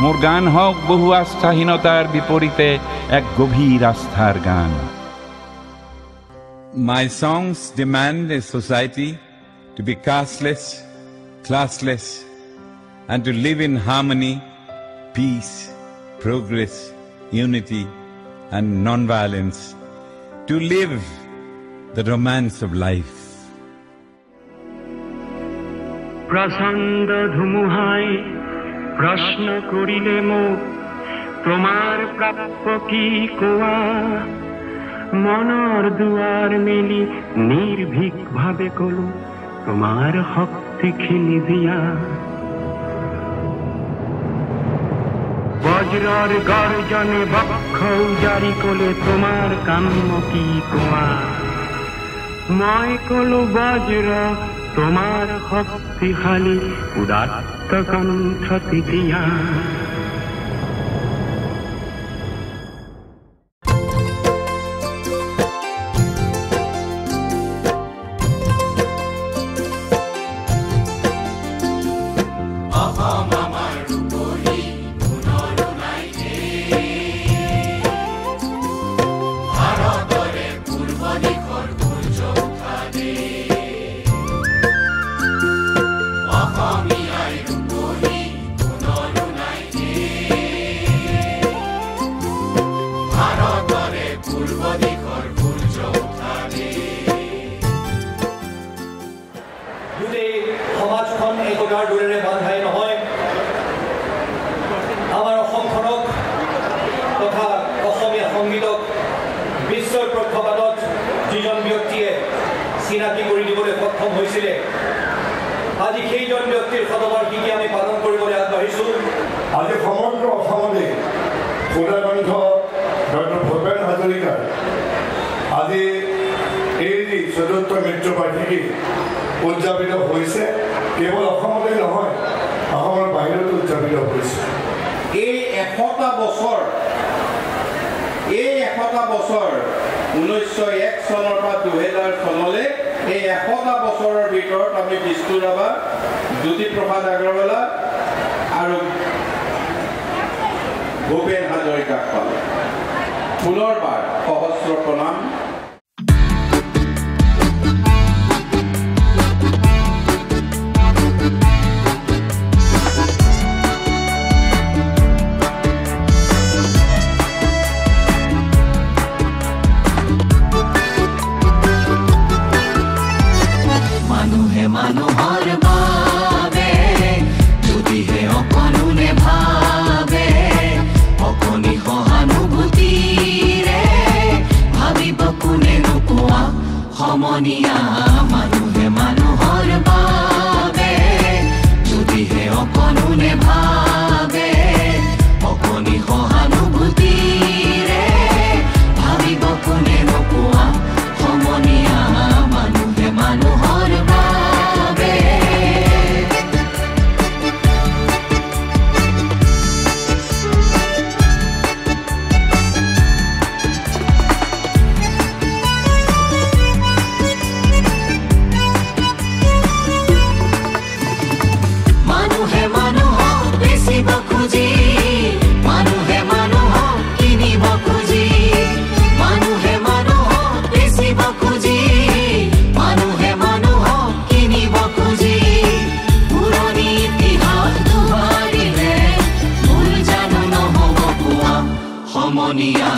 মোর গান হোক বহু আস্থাহীনতার বিপরীতে এক গভীর আস্থার গান। My songs demand a society to be casteless, classless, and to live in harmony, peace, progress, unity, and non-violence, to live the romance of life. প্রচণ্ড ধুমুহায় প্রশ্ন করিলে মোক তোমার প্রাপ্য কি কোয়া, মনৰ দুৱাৰ মেলি নিৰ্ভীক ভাৱে কলো তোমাৰ শক্তিখিনি দিয়া। বজ্ৰৰ গৰ্জনে বক্ষ উজাৰি কলে তোমাৰ কাম্য কি কোৱা, মই কলো বজ্ৰ তোমাৰ শক্তিশালী উদাত্ত কণ্ঠ তেতিয়া। সমাজখন একতাৰ দূৰেৰে বান্ধাই নহয়, আমাৰ অসমখনক তথা অসমীয়া সংগীতক বিশ্বৰ প্ৰেক্ষাপটত যিজন ব্যক্তিয়ে চিনাকি কৰি দিবলৈ সক্ষম হৈছিলে, আজি সেইজন ব্যক্তিৰ শতবাৰ্ষিকী আমি পালন কৰিবলৈ আগবাঢ়িছোঁ। আজি সমগ্ৰ অসমতে সুধাকণ্ঠ ডক্টৰ ভূপেন হাজৰিকাৰ আজি এই ৪ৰ্থ মৃত্যুবাৰ্ষিকী উদযাপিত হৈছে। কেৱল অসমতে নহয়, অসমৰ বাহিৰতো উদযাপিত হৈছে। এই ১০০টা বছৰ ১৯০১ চনৰ পৰা ২০০০ চনলৈ এই ১০০টা বছৰৰ ভিতৰত আমি বিষ্ণু ৰাভা, জ্যোতিপ্ৰসাদ আগৰৱালা আৰু ভূপেন হাজৰিকাক পালোঁ। পুনৰবাৰ সহস্ৰ প্ৰণাম। মানুহৰ বাবে যদিহে অকণোনে ভাবে, অকণি সহানুভূতিৰে ভাবিব কোনে নোকোৱা সমনীয়া। মানুহে মানুহৰ বাবে যদিহে অকণোনে ভাবে, অকণি সহানুভূতিৰে ভাবিব কোনে নোকোৱা সমনীয়া। মানুহে মানুহৰ সমনীয়া।